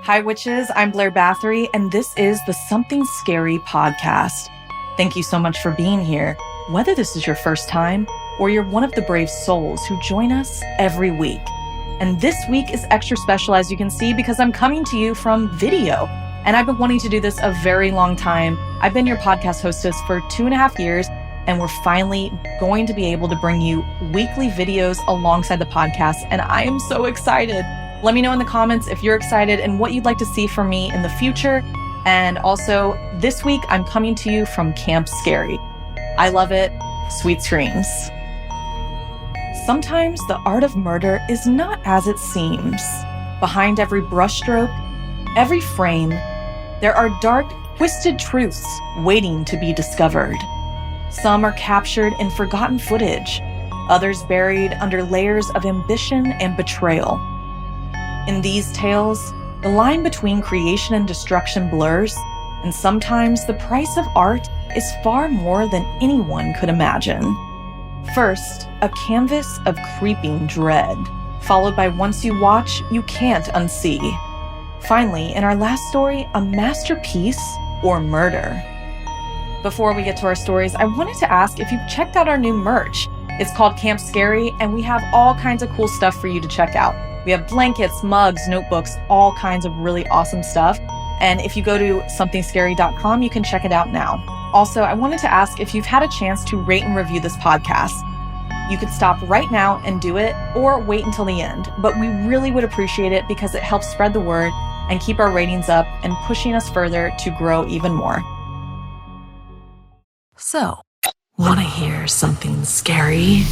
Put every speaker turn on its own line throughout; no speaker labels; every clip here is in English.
Hi, witches. I'm Blair Bathory, and this is the Something Scary podcast. Thank you so much for being here, whether this is your first time or you're one of the brave souls who join us every week. And this week is extra special, as you can see, because I'm coming to you from video. And I've been wanting to do this a very long time. I've been your podcast hostess for 2.5 years, and we're finally going to be able to bring you weekly videos alongside the podcast. And I am so excited. Let me know in the comments if you're excited and what you'd like to see from me in the future. And also, this week, I'm coming to you from Camp Scary. I love it. Sweet screams. Sometimes the art of murder is not as it seems. Behind every brushstroke, every frame, there are dark, twisted truths waiting to be discovered. Some are captured in forgotten footage, others buried under layers of ambition and betrayal. In these tales, the line between creation and destruction blurs, and sometimes the price of art is far more than anyone could imagine. First, a canvas of creeping dread, followed by once you watch, you can't unsee. Finally, in our last story, a masterpiece or murder. Before we get to our stories, I wanted to ask if you've checked out our new merch. It's called Camp Scary, and we have all kinds of cool stuff for you to check out. We have blankets, mugs, notebooks, all kinds of really awesome stuff. And if you go to somethingscary.com, you can check it out now. Also, I wanted to ask if you've had a chance to rate and review this podcast. You could stop right now and do it, or wait until the end. But we really would appreciate it because it helps spread the word and keep our ratings up and pushing us further to grow even more.
So, want to hear something scary?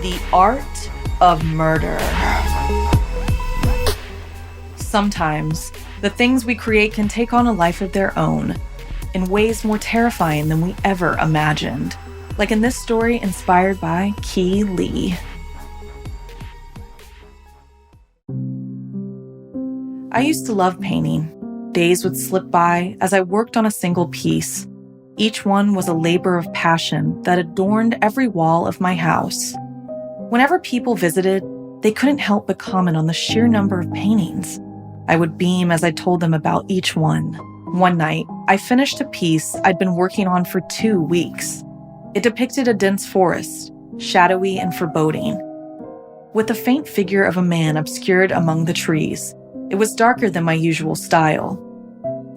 The art of murder. Sometimes, the things we create can take on a life of their own, in ways more terrifying than we ever imagined. Like in this story inspired by Key Lee. I used to love painting. Days would slip by as I worked on a single piece. Each one was a labor of passion that adorned every wall of my house. Whenever people visited, they couldn't help but comment on the sheer number of paintings. I would beam as I told them about each one. One night, I finished a piece I'd been working on for 2 weeks. It depicted a dense forest, shadowy and foreboding, with the faint figure of a man obscured among the trees. It was darker than my usual style.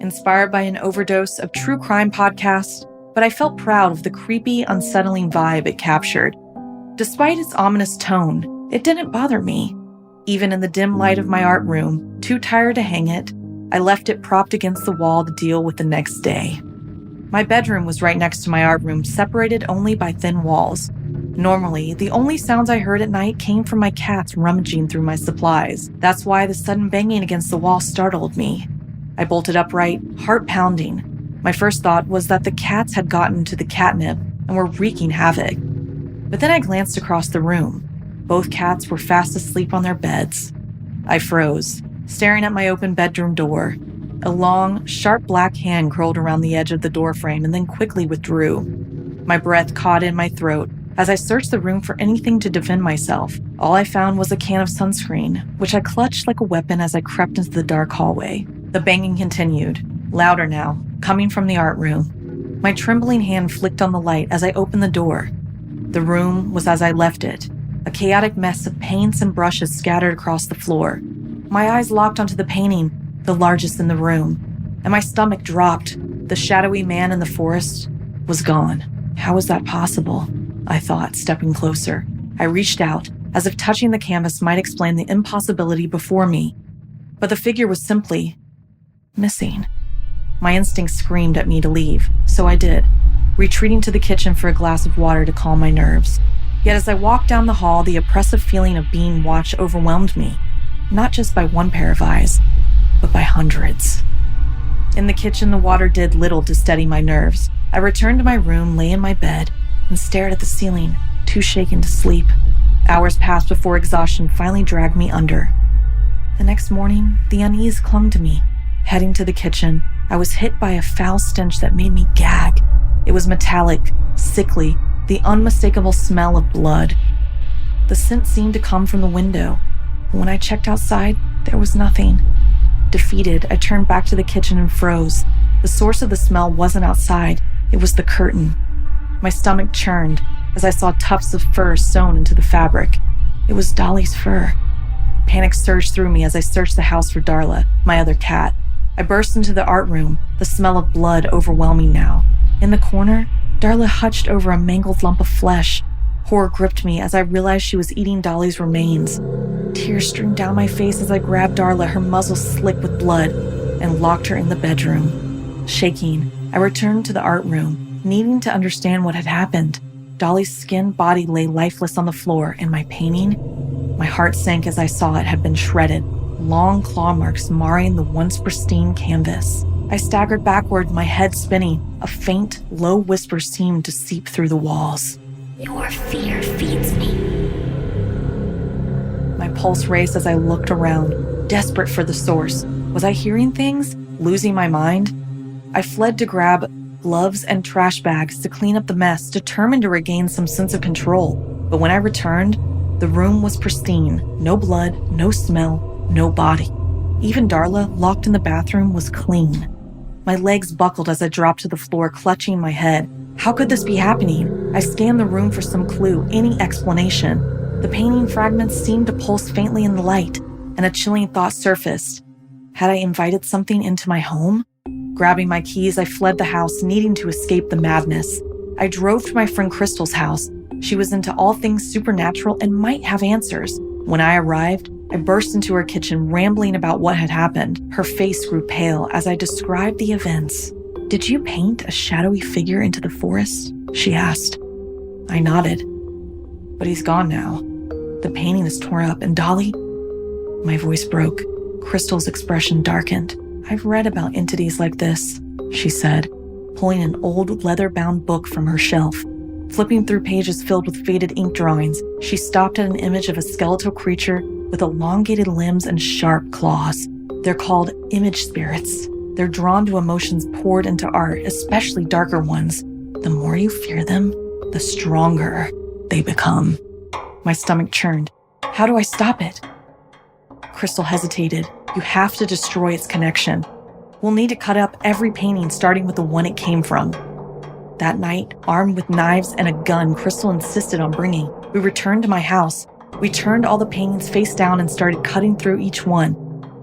Inspired by an overdose of true crime podcasts, but I felt proud of the creepy, unsettling vibe it captured. Despite its ominous tone, it didn't bother me. Even in the dim light of my art room, too tired to hang it, I left it propped against the wall to deal with the next day. My bedroom was right next to my art room, separated only by thin walls. Normally, the only sounds I heard at night came from my cats rummaging through my supplies. That's why the sudden banging against the wall startled me. I bolted upright, heart pounding. My first thought was that the cats had gotten to the catnip and were wreaking havoc. But then I glanced across the room. Both cats were fast asleep on their beds. I froze, staring at my open bedroom door. A long, sharp black hand curled around the edge of the doorframe and then quickly withdrew. My breath caught in my throat as I searched the room for anything to defend myself. All I found was a can of sunscreen, which I clutched like a weapon as I crept into the dark hallway. The banging continued, louder now, coming from the art room. My trembling hand flicked on the light as I opened the door. The room was as I left it, a chaotic mess of paints and brushes scattered across the floor. My eyes locked onto the painting, the largest in the room, and my stomach dropped. The shadowy man in the forest was gone. How was that possible? I thought, stepping closer. I reached out, as if touching the canvas might explain the impossibility before me. But the figure was simply missing. My instinct screamed at me to leave, so I did, retreating to the kitchen for a glass of water to calm my nerves. Yet as I walked down the hall, the oppressive feeling of being watched overwhelmed me, not just by one pair of eyes, but by hundreds. In the kitchen, the water did little to steady my nerves. I returned to my room, lay in my bed, and stared at the ceiling, too shaken to sleep. Hours passed before exhaustion finally dragged me under. The next morning, the unease clung to me. Heading to the kitchen, I was hit by a foul stench that made me gag. It was metallic, sickly, the unmistakable smell of blood. The scent seemed to come from the window. When I checked outside, there was nothing. Defeated, I turned back to the kitchen and froze. The source of the smell wasn't outside. It was the curtain. My stomach churned as I saw tufts of fur sewn into the fabric. It was Dolly's fur. Panic surged through me as I searched the house for Darla, my other cat. I burst into the art room, the smell of blood overwhelming now. In the corner, Darla hutched over a mangled lump of flesh. Horror gripped me as I realized she was eating Dolly's remains. Tears streamed down my face as I grabbed Darla, her muzzle slick with blood, and locked her in the bedroom. Shaking, I returned to the art room, needing to understand what had happened. Dolly's skinned body lay lifeless on the floor, and my painting? My heart sank as I saw it had been shredded, long claw marks marring the once pristine canvas. I staggered backward, my head spinning. A faint, low whisper seemed to seep through the walls.
Your fear feeds me.
My pulse raced as I looked around, desperate for the source. Was I hearing things? Losing my mind? I fled to grab gloves and trash bags to clean up the mess, determined to regain some sense of control. But when I returned, the room was pristine. No blood, no smell, no body. Even Darla, locked in the bathroom, was clean. My legs buckled as I dropped to the floor, clutching my head. How could this be happening? I scanned the room for some clue, any explanation. The painting fragments seemed to pulse faintly in the light, and a chilling thought surfaced. Had I invited something into my home? Grabbing my keys, I fled the house, needing to escape the madness. I drove to my friend Crystal's house. She was into all things supernatural and might have answers. When I arrived, I burst into her kitchen, rambling about what had happened. Her face grew pale as I described the events. "Did you paint a shadowy figure into the forest?" she asked. I nodded. "But he's gone now. The painting is torn up, and Dolly..." My voice broke. Crystal's expression darkened. "I've read about entities like this," she said, pulling an old leather-bound book from her shelf. Flipping through pages filled with faded ink drawings, she stopped at an image of a skeletal creature with elongated limbs and sharp claws. They're called image spirits. They're drawn to emotions poured into art, especially darker ones. The more you fear them, the stronger they become. My stomach churned. How do I stop it? Crystal hesitated. You have to destroy its connection. We'll need to cut up every painting, starting with the one it came from. That night, armed with knives and a gun Crystal insisted on bringing, we returned to my house. We turned all the paintings face down and started cutting through each one.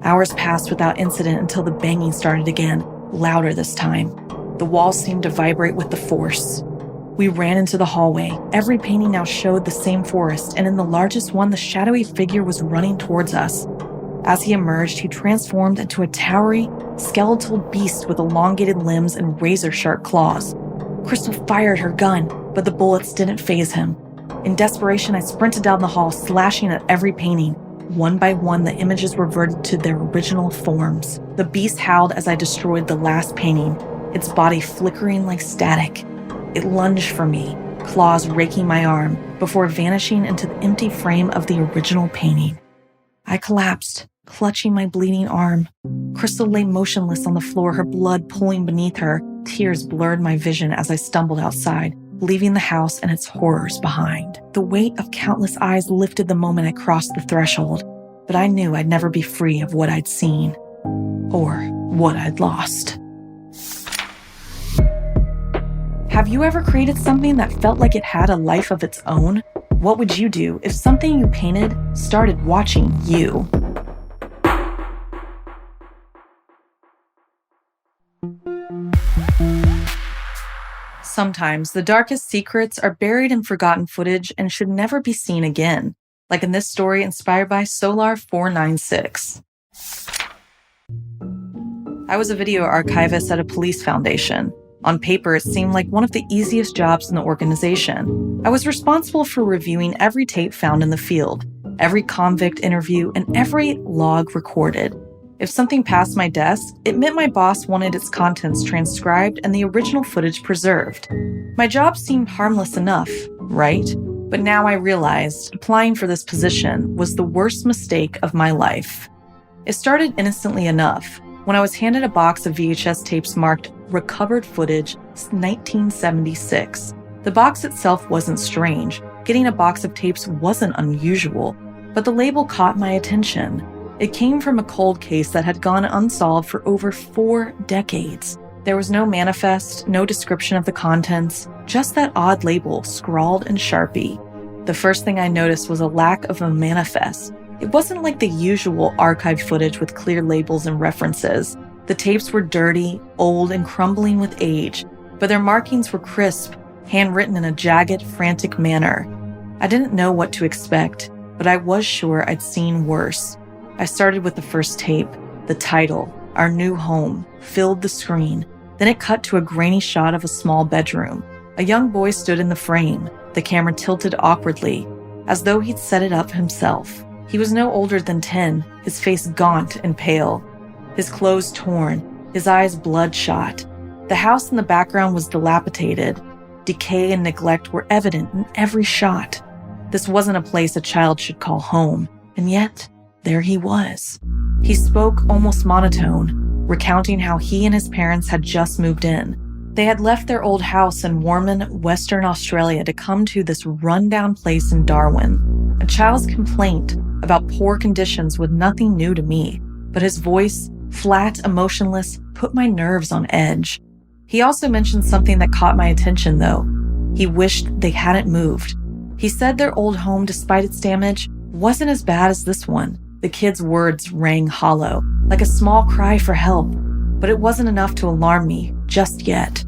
Hours passed without incident until the banging started again, louder this time. The walls seemed to vibrate with the force. We ran into the hallway. Every painting now showed the same forest, and in the largest one, the shadowy figure was running towards us. As he emerged, he transformed into a towering, skeletal beast with elongated limbs and razor-sharp claws. Crystal fired her gun, but the bullets didn't faze him. In desperation, I sprinted down the hall, slashing at every painting. One by one, the images reverted to their original forms. The beast howled as I destroyed the last painting, its body flickering like static. It lunged for me, claws raking my arm, before vanishing into the empty frame of the original painting. I collapsed, clutching my bleeding arm. Crystal lay motionless on the floor, her blood pooling beneath her. Tears blurred my vision as I stumbled outside, leaving the house and its horrors behind. The weight of countless eyes lifted the moment I crossed the threshold, but I knew I'd never be free of what I'd seen, or what I'd lost. Have you ever created something that felt like it had a life of its own? What would you do if something you painted started watching you? Sometimes the darkest secrets are buried in forgotten footage and should never be seen again, like in this story inspired by Solar 496. I was a video archivist at a police foundation. On paper, it seemed like one of the easiest jobs in the organization. I was responsible for reviewing every tape found in the field, every convict interview, and every log recorded. If something passed my desk, it meant my boss wanted its contents transcribed and the original footage preserved. My job seemed harmless enough, right? But now I realized applying for this position was the worst mistake of my life. It started innocently enough when I was handed a box of VHS tapes marked Recovered Footage 1976. The box itself wasn't strange. Getting a box of tapes wasn't unusual, but the label caught my attention. It came from a cold case that had gone unsolved for over 4 decades. There was no manifest, no description of the contents, just that odd label scrawled in Sharpie. The first thing I noticed was a lack of a manifest. It wasn't like the usual archived footage with clear labels and references. The tapes were dirty, old, and crumbling with age, but their markings were crisp, handwritten in a jagged, frantic manner. I didn't know what to expect, but I was sure I'd seen worse. I started with the first tape. The title, Our New Home, filled the screen. Then it cut to a grainy shot of a small bedroom. A young boy stood in the frame, the camera tilted awkwardly, as though he'd set it up himself. He was no older than 10, his face gaunt and pale, his clothes torn, his eyes bloodshot. The house in the background was dilapidated. Decay and neglect were evident in every shot. This wasn't a place a child should call home, and yet, there he was. He spoke almost monotone, recounting how he and his parents had just moved in. They had left their old house in Warman, Western Australia to come to this rundown place in Darwin. A child's complaint about poor conditions was nothing new to me, but his voice, flat, emotionless, put my nerves on edge. He also mentioned something that caught my attention, though. He wished they hadn't moved. He said their old home, despite its damage, wasn't as bad as this one. The kid's words rang hollow, like a small cry for help, but it wasn't enough to alarm me just yet.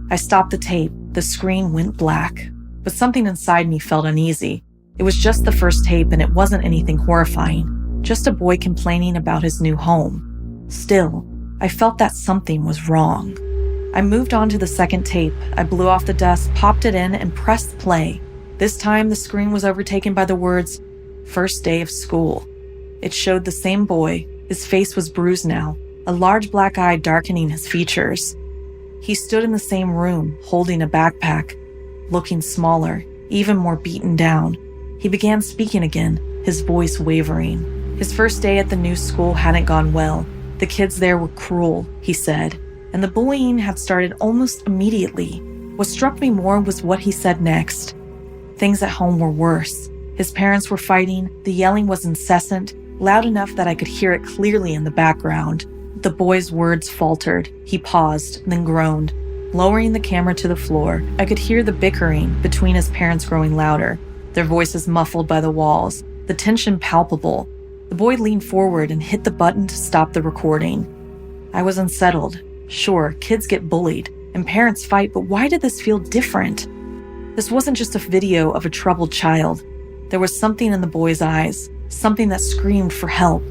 I stopped the tape. The screen went black, but something inside me felt uneasy. It was just the first tape, and it wasn't anything horrifying, just a boy complaining about his new home. Still, I felt that something was wrong. I moved on to the second tape. I blew off the dust, popped it in, and pressed play. This time, the screen was overtaken by the words, "First day of school." It showed the same boy. His face was bruised now, a large black eye darkening his features. He stood in the same room, holding a backpack, looking smaller, even more beaten down. He began speaking again, his voice wavering. His first day at the new school hadn't gone well. The kids there were cruel, he said, and the bullying had started almost immediately. What struck me more was what he said next. Things at home were worse. His parents were fighting, the yelling was incessant, loud enough that I could hear it clearly in the background. The boy's words faltered. He paused, then groaned. Lowering the camera to the floor, I could hear the bickering between his parents growing louder, their voices muffled by the walls, the tension palpable. The boy leaned forward and hit the button to stop the recording. I was unsettled. Sure, kids get bullied, and parents fight, but why did this feel different? This wasn't just a video of a troubled child. There was something in the boy's eyes, something that screamed for help.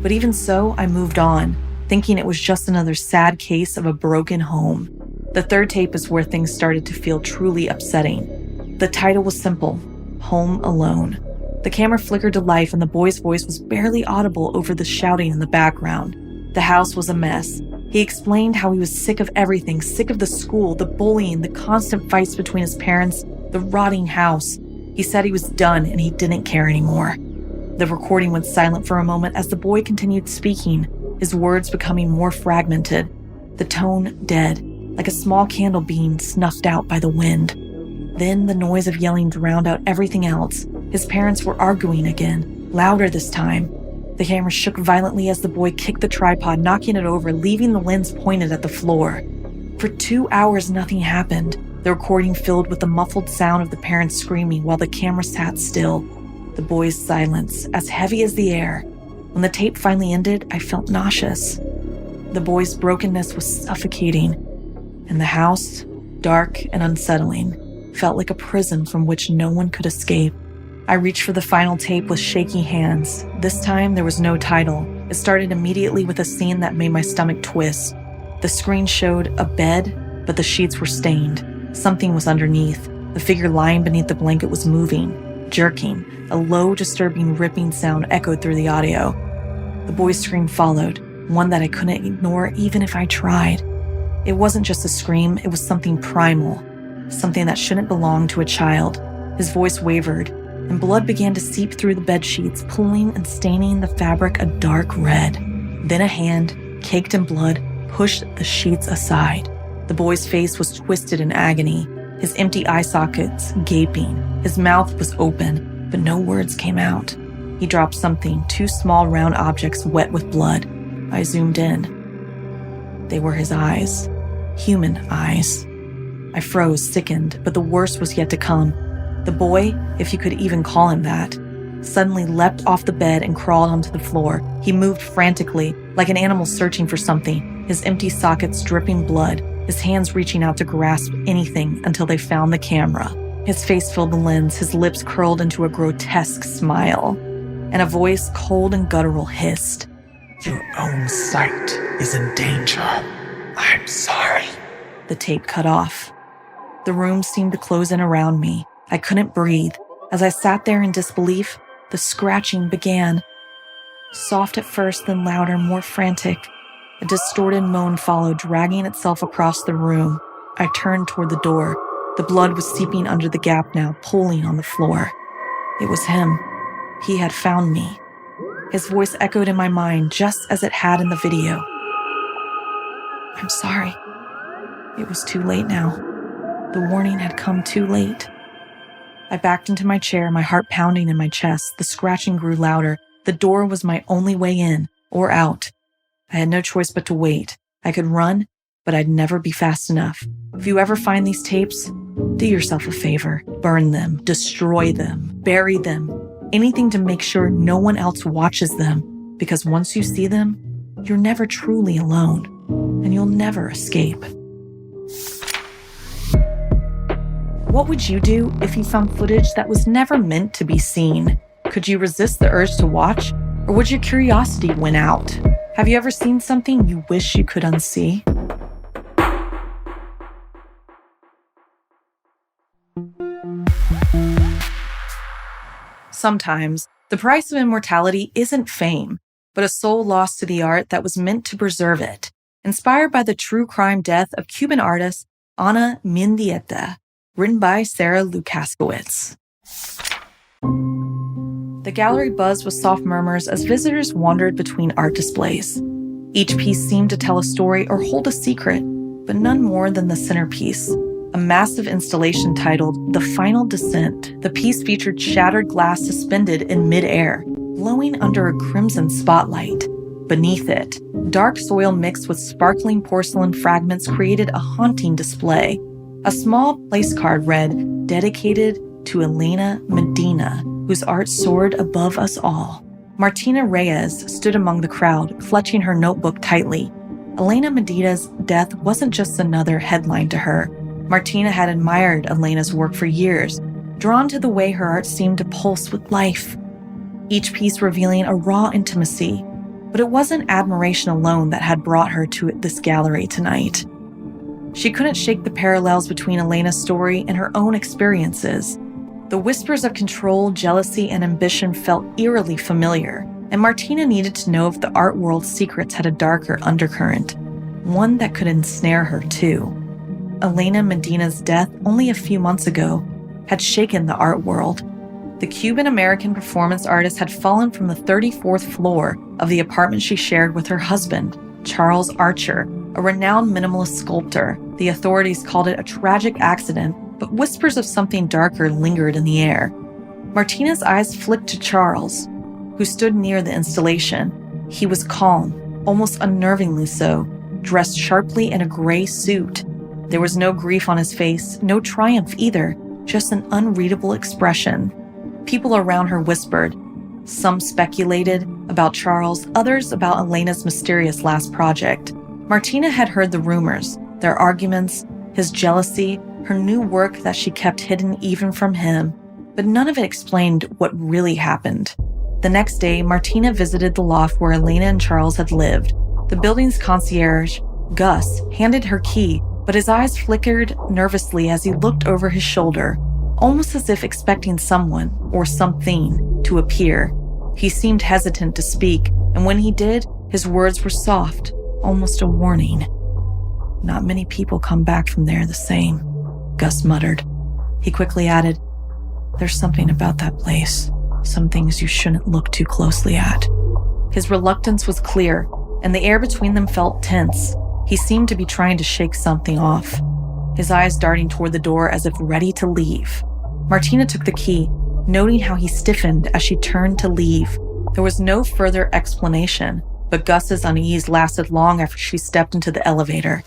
But even so, I moved on, thinking it was just another sad case of a broken home. The third tape is where things started to feel truly upsetting. The title was simple, Home Alone. The camera flickered to life and the boy's voice was barely audible over the shouting in the background. The house was a mess. He explained how he was sick of everything, sick of the school, the bullying, the constant fights between his parents, the rotting house. He said he was done and he didn't care anymore. The recording went silent for a moment as the boy continued speaking, his words becoming more fragmented, the tone dead, like a small candle being snuffed out by the wind. Then the noise of yelling drowned out everything else. His parents were arguing again, louder this time. The camera shook violently as the boy kicked the tripod, knocking it over, leaving the lens pointed at the floor. For 2 hours, nothing happened. The recording filled with the muffled sound of the parents screaming while the camera sat still. The boy's silence, as heavy as the air. When the tape finally ended, I felt nauseous. The boy's brokenness was suffocating, and the house, dark and unsettling, felt like a prison from which no one could escape. I reached for the final tape with shaky hands. This time, there was no title. It started immediately with a scene that made my stomach twist. The screen showed a bed, but the sheets were stained. Something was underneath. The figure lying beneath the blanket was moving, jerking. A low, disturbing, ripping sound echoed through the audio. The boy's scream followed, one that I couldn't ignore even if I tried. It wasn't just a scream, it was something primal, something that shouldn't belong to a child. His voice wavered, and blood began to seep through the bed sheets, pulling and staining the fabric a dark red. Then a hand, caked in blood, pushed the sheets aside. The boy's face was twisted in agony. his empty eye sockets gaping. His mouth was open, but no words came out. He dropped something, 2 small round objects wet with blood. I zoomed in. They were his eyes. Human eyes. I froze, sickened, but the worst was yet to come. The boy, if you could even call him that, suddenly leapt off the bed and crawled onto the floor. He moved frantically, like an animal searching for something, his empty sockets dripping blood, his hands reaching out to grasp anything until they found the camera. His face filled the lens, his lips curled into a grotesque smile, and a voice cold and guttural hissed,
"Your own sight is in danger. I'm sorry."
The tape cut off. The room seemed to close in around me. I couldn't breathe. As I sat there in disbelief, the scratching began. Soft at first, then louder, more frantic. A distorted moan followed, dragging itself across the room. I turned toward the door. The blood was seeping under the gap now, pooling on the floor. It was him. He had found me. His voice echoed in my mind, just as it had in the video. "I'm sorry." It was too late now. The warning had come too late. I backed into my chair, my heart pounding in my chest. The scratching grew louder. The door was my only way in or out. I had no choice but to wait. I could run, but I'd never be fast enough. If you ever find these tapes, do yourself a favor. Burn them, destroy them, bury them. Anything to make sure no one else watches them. Because once you see them, you're never truly alone, and you'll never escape. What would you do if you found footage that was never meant to be seen? Could you resist the urge to watch, or would your curiosity win out? Have you ever seen something you wish you could unsee? Sometimes, the price of immortality isn't fame, but a soul lost to the art that was meant to preserve it. Inspired by the true crime death of Cuban artist Ana Mendieta, written by Sara Lukaskowitz. The gallery buzzed with soft murmurs as visitors wandered between art displays. Each piece seemed to tell a story or hold a secret, but none more than the centerpiece, a massive installation titled The Final Descent. The piece featured shattered glass suspended in midair, glowing under a crimson spotlight. Beneath it, dark soil mixed with sparkling porcelain fragments created a haunting display. A small place card read, "Dedicated to Elena Medina, whose art soared above us all." Martina Reyes stood among the crowd, clutching her notebook tightly. Elena Medina's death wasn't just another headline to her. Martina had admired Elena's work for years, drawn to the way her art seemed to pulse with life. Each piece revealing a raw intimacy, but it wasn't admiration alone that had brought her to this gallery tonight. She couldn't shake the parallels between Elena's story and her own experiences. The whispers of control, jealousy, and ambition felt eerily familiar, and Martina needed to know if the art world's secrets had a darker undercurrent, one that could ensnare her too. Elena Medina's death only a few months ago had shaken the art world. The Cuban-American performance artist had fallen from the 34th floor of the apartment she shared with her husband, Charles Archer, a renowned minimalist sculptor. The authorities called it a tragic accident, but whispers of something darker lingered in the air. Martina's eyes flicked to Charles, who stood near the installation. He was calm, almost unnervingly so, dressed sharply in a gray suit. There was no grief on his face, no triumph either, just an unreadable expression. People around her whispered. Some speculated about Charles, others about Elena's mysterious last project. Martina had heard the rumors, their arguments, his jealousy, her new work that she kept hidden even from him, but none of it explained what really happened. The next day, Martina visited the loft where Elena and Charles had lived. The building's concierge, Gus, handed her key, but his eyes flickered nervously as he looked over his shoulder, almost as if expecting someone or something to appear. He seemed hesitant to speak, and when he did, his words were soft, almost a warning. "Not many people come back from there the same," Gus muttered. He quickly added, "There's something about that place, some things you shouldn't look too closely at." His reluctance was clear, and the air between them felt tense. He seemed to be trying to shake something off. his eyes darting toward the door as if ready to leave. Martina took the key, noting how he stiffened as she turned to leave. There was no further explanation, but Gus's unease lasted long after she stepped into the elevator.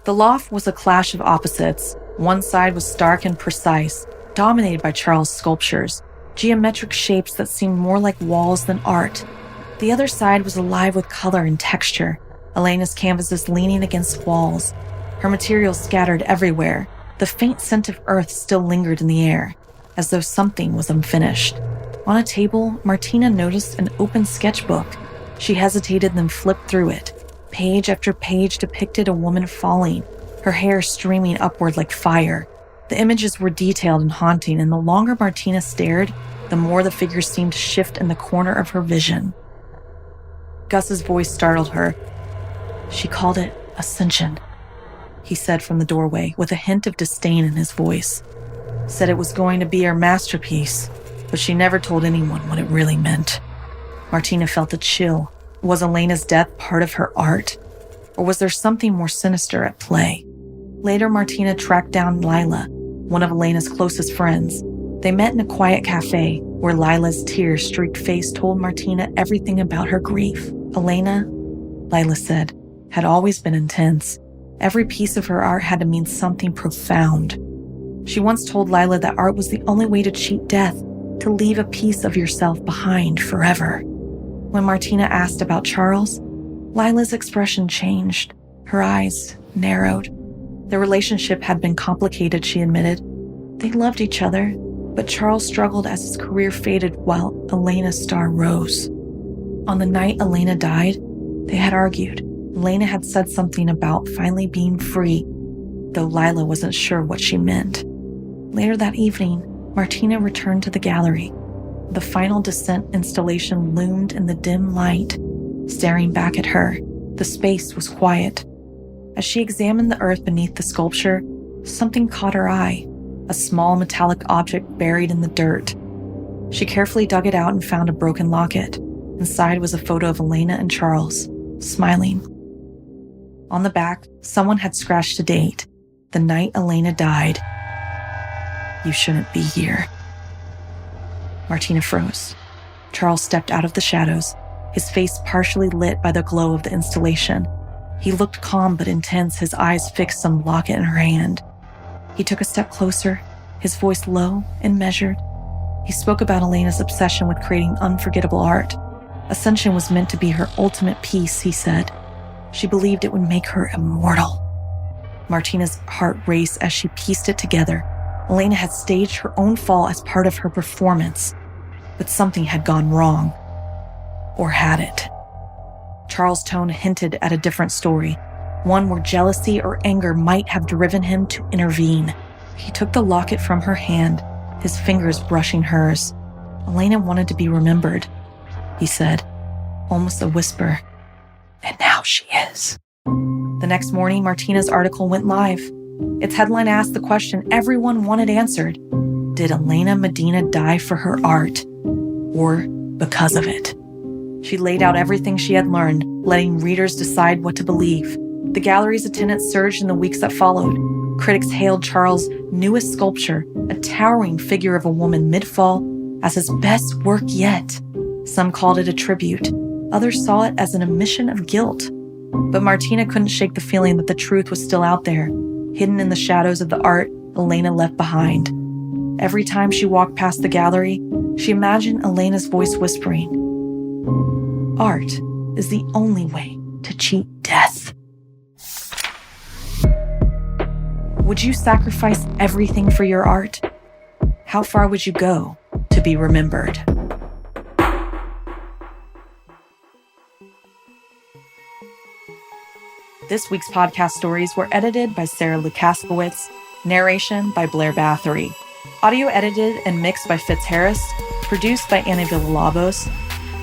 The loft was a clash of opposites. One side was stark and precise, dominated by Charles' sculptures, geometric shapes that seemed more like walls than art. The other side was alive with color and texture, Elena's canvases leaning against walls, her materials scattered everywhere. The faint scent of earth still lingered in the air, as though something was unfinished. On a table, Martina noticed an open sketchbook. She hesitated, then flipped through it. Page after page depicted a woman falling, her hair streaming upward like fire. The images were detailed and haunting, and the longer Martina stared, the more the figure seemed to shift in the corner of her vision. Gus's voice startled her. She called it ascension, he said from the doorway, with a hint of disdain in his voice. Said it was going to be her masterpiece, but she never told anyone what it really meant. Martina felt a chill. Was Elena's death part of her art? Or was there something more sinister at play? Later, Martina tracked down Lila, one of Elena's closest friends. They met in a quiet cafe, where Lila's tear-streaked face told Martina everything about her grief. Elena, Lila said, had always been intense. Every piece of her art had to mean something profound. She once told Lila that art was the only way to cheat death, to leave a piece of yourself behind forever. When Martina asked about Charles, Lila's expression changed. Her eyes narrowed. Their relationship had been complicated, she admitted. They loved each other, but Charles struggled as his career faded while Elena's star rose. On the night Elena died, they had argued. Elena had said something about finally being free, though Lila wasn't sure what she meant. Later that evening, Martina returned to the gallery. The final descent installation loomed in the dim light, staring back at her. The space was quiet. As she examined the earth beneath the sculpture, something caught her eye, a small metallic object buried in the dirt. She carefully dug it out and found a broken locket. Inside was a photo of Elena and Charles, smiling. On the back, someone had scratched a date, the night Elena died. You shouldn't be here. Martina froze. Charles stepped out of the shadows, his face partially lit by the glow of the installation. He looked calm but intense, his eyes fixed on the locket in her hand. He took a step closer, his voice low and measured. He spoke about Elena's obsession with creating unforgettable art. Ascension was meant to be her ultimate piece, he said. She believed it would make her immortal. Martina's heart raced as she pieced it together. Elena had staged her own fall as part of her performance, but something had gone wrong. Or had it? Charles' tone hinted at a different story, one where jealousy or anger might have driven him to intervene. He took the locket from her hand, his fingers brushing hers. Elena wanted to be remembered, he said, almost a whisper. And now she is. The next morning, Martina's article went live. Its headline asked the question everyone wanted answered. Did Elena Medina die for her art, or because of it? She laid out everything she had learned, letting readers decide what to believe. The gallery's attendance surged in the weeks that followed. Critics hailed Charles' newest sculpture, a towering figure of a woman mid-fall, as his best work yet. Some called it a tribute. Others saw it as an admission of guilt. But Martina couldn't shake the feeling that the truth was still out there, hidden in the shadows of the art Elena left behind. Every time she walked past the gallery, she imagined Elena's voice whispering, "Art is the only way to cheat death." Would you sacrifice everything for your art? How far would you go to be remembered? This week's podcast stories were edited by Sara Lukaskowitz, narration by Blair Bathory, audio edited and mixed by Fitz Harris, produced by Anna Villalobos.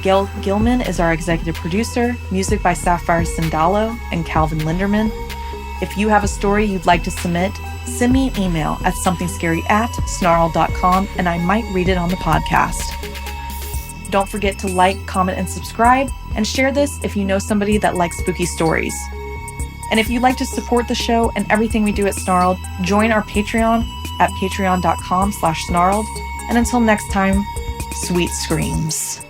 Gail Gilman is our executive producer, music by Sapphire Sindalo and Calvin Linderman. If you have a story you'd like to submit, send me an email at somethingscary@snarled.com and I might read it on the podcast. Don't forget to like, comment, and subscribe, and share this if you know somebody that likes spooky stories. And if you'd like to support the show and everything we do at Snarled, join our Patreon at patreon.com/snarled. And until next time, sweet screams.